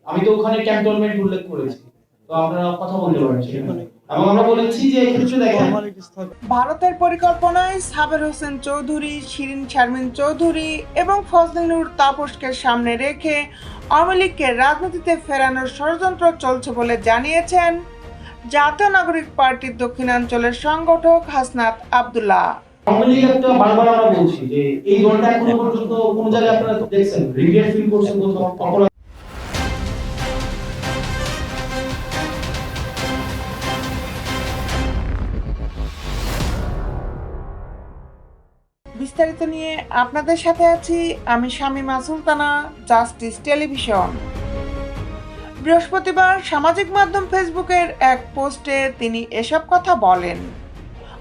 আমি তো ওখানে ক্যান্টনমেন্ট উল্লেখ করেছি, তো আপনারা কথা বলতে পারেন সেখানে। এবং আমরা বলেছি যে এক্ষেত্রে দেখেন, ভারতের পরিকল্পনায় সাবের হোসেন চৌধুরী, শিরিন শারমিন চৌধুরী এবং ফজলিনুর তাপসকে সামনে রেখে আওয়ামী লীগকে রাজনীতিতে ফেরানোর ষড়যন্ত্র চলছে বলে জানিয়েছেন জাতীয় নাগরিক পার্টির দক্ষিণাঞ্চলের সংগঠক হাসনাত আব্দুল্লাহ। আওয়ামী লীগ একটা বারবার আমরা বলছি যে এই দলটা এখনো পর্যন্ত কোন জায়গায় আপনারা দেখছেন রিগ্রেট ফিল করছেন কোথাও অপরাধ। বিস্তারিত নিয়ে আপনাদের সাথে আছি আমি শামীমা সুলতানা, জাস্টিস টেলিভিশন। বৃহস্পতিবার সামাজিক মাধ্যম ফেসবুকের এক পোস্টে তিনি এসব কথা বলেন।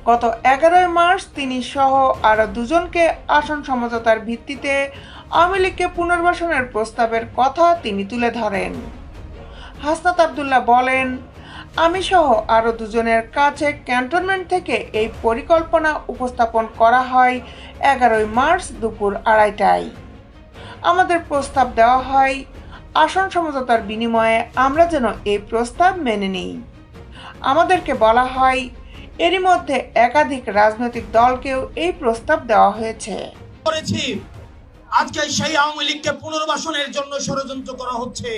গত 11 মার্চ তিনি সহ আরও দুজনকে আসন সমঝোতার ভিত্তিতে আওয়ামী লীগকে পুনর্বাসনের প্রস্তাবের কথা তিনি তুলে ধরেন। হাসনাত আব্দুল্লাহ বলেন, আমি সহ আরও দুজনের কাছে ক্যান্টনমেন্ট থেকে এই পরিকল্পনা উপস্থাপন করা হয় 11 মার্চ দুপুর 2:30টায়। আমাদের প্রস্তাব দেওয়া হয় আসন সমঝোতার বিনিময়ে আমরা যেন এই প্রস্তাব মেনে নিই। আমাদেরকে বলা হয় এরই মধ্যে একাধিক রাজনৈতিক দলকেও এই প্রস্তাব দেওয়া হয়েছে। আজকে সেই আওয়ামী লীগকে পুনর্বাসনের জন্য ষড়যন্ত্র করা হচ্ছে।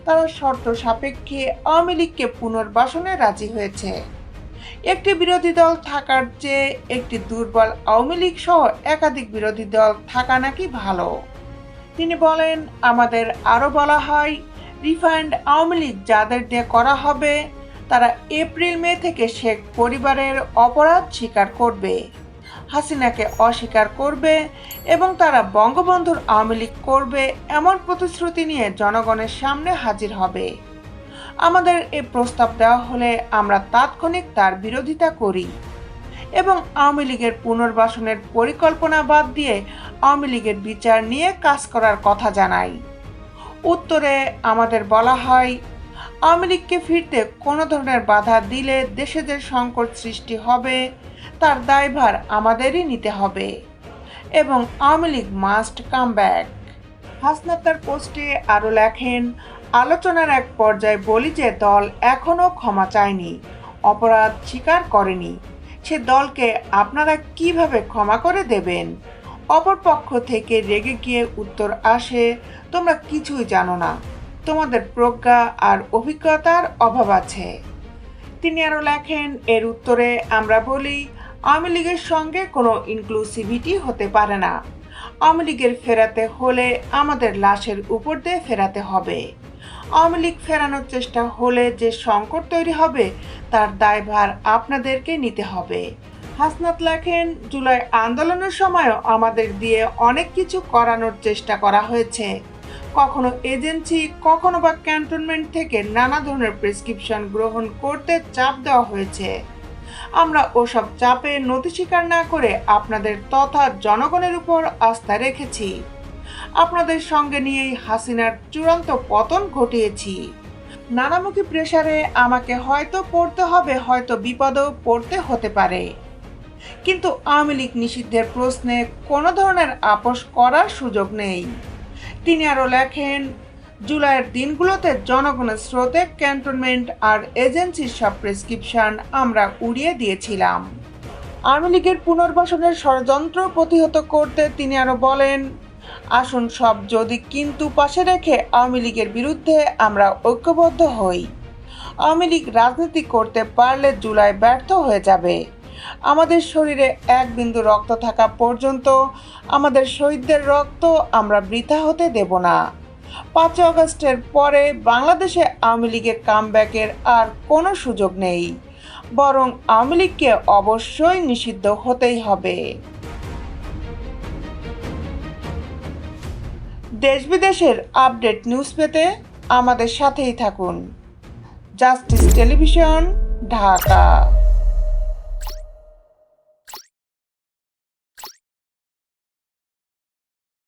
তারা শর্ত সাপেক্ষে আওয়ামী লীগকে পুনর্বাসনে রাজি হয়েছে। একটি বিরোধী দল থাকার চেয়ে একটি দুর্বল আওয়ামী লীগ সহ একাধিক বিরোধী দল থাকা নাকি ভালো। তিনি বলেন, আমাদের আরও বলা হয় রিফাইন্ড আওয়ামী লীগ যাদের দিয়ে করা হবে তারা এপ্রিল মে থেকে শেখ পরিবারের অপরাধ স্বীকার করবে, হাসিনাকে অস্বীকার করবে এবং তারা বঙ্গবন্ধুর আওয়ামী লীগ করবে এমন প্রতিশ্রুতি নিয়ে জনগণের সামনে হাজির হবে। আমাদের এই প্রস্তাব দেওয়া হলে আমরা তাৎক্ষণিক তার বিরোধিতা করি এবং আওয়ামী লীগের পুনর্বাসনের পরিকল্পনা বাদ দিয়ে আওয়ামী লীগের বিচার নিয়ে কাজ করার কথা জানাই। উত্তরে আমাদের বলা হয় আওয়ামী লীগকে ফিরতে কোনো ধরনের বাধা দিলে দেশে যে সংকট সৃষ্টি হবে তার দায়ভার আমাদেরই নিতে হবে এবং Awami League must come back. Hasnat তার পোস্টে আরও লেখেন, আলোচনার এক পর্যায়ে বলি যে দল এখনও ক্ষমা চায়নি, অপরাধ স্বীকার করেনি, সে দলকে আপনারা কিভাবে ক্ষমা করে দেবেন? অপর পক্ষ থেকে রেগে গিয়ে উত্তর আসে, তোমরা কিছুই জানো না, তোমাদের প্রজ্ঞা আর অভিজ্ঞতার অভাব আছে। তিনি আরও লেখেন, এর উত্তরে আমরা বলি আওয়ামী লীগের সঙ্গে কোনো ইনক্লুসিভিটি হতে পারে না। আওয়ামী লীগের ফেরাতে হলে আমাদের লাশের উপর দিয়ে ফেরাতে হবে। আওয়ামী লীগ ফেরানোর চেষ্টা হলে যে সংকট তৈরি হবে তার দায়ভার আপনাদেরকে নিতে হবে। হাসনাত লেখেন, জুলাই আন্দোলনের সময়ও আমাদের দিয়ে অনেক কিছু করানোর চেষ্টা করা হয়েছে। কখনো এজেন্সি, কখনো বা ক্যান্টনমেন্ট থেকে নানা ধরনের প্রেসক্রিপশন গ্রহণ করতে চাপ দেওয়া হয়েছে। আমরা ওসব চাপে নতি স্বীকার না করে আপনাদের তথা জনগণের উপর আস্থা রেখেছি। আপনাদের সঙ্গে নিয়েই হাসিনার চূড়ান্ত পতন ঘটিয়েছি। নানামুখী প্রেসারে আমাকে হয়তো পড়তে হবে, হয়তো বিপদেও পড়তে হতে পারে, কিন্তু আওয়ামী লীগ নিষিদ্ধের প্রশ্নে কোনো ধরনের আপোষ করার সুযোগ নেই। তিনি আরও লেখেন, জুলাইয়ের দিনগুলোতে জনগণের স্রোতে ক্যান্টনমেন্ট আর এজেন্সির সব প্রেসক্রিপশন আমরা উড়িয়ে দিয়েছিলাম। আওয়ামী লীগের পুনর্বাসনের ষড়যন্ত্র প্রতিহত করতে তিনি আরও বলেন, আসুন সব যদি কিন্তু পাশে রেখে আওয়ামী লীগের বিরুদ্ধে আমরা ঐক্যবদ্ধ হই। আওয়ামী লীগ রাজনীতি করতে পারলে জুলাই ব্যর্থ হয়ে যাবে। আমাদের শরীরে এক বিন্দু রক্ত থাকা পর্যন্ত আমাদের শহীদদের রক্ত আমরা বৃথা হতে দেব না। 5 আগস্টের পরে বাংলাদেশে আওয়ামী লীগের কামব্যাকের আর কোনো সুযোগ নেই, বরং আওয়ামী লীগকে অবশ্যই নিষিদ্ধ হতেই হবে। দেশ বিদেশের আপডেট নিউজ পেতে আমাদের সাথেই থাকুন। Justice television, Dhaka.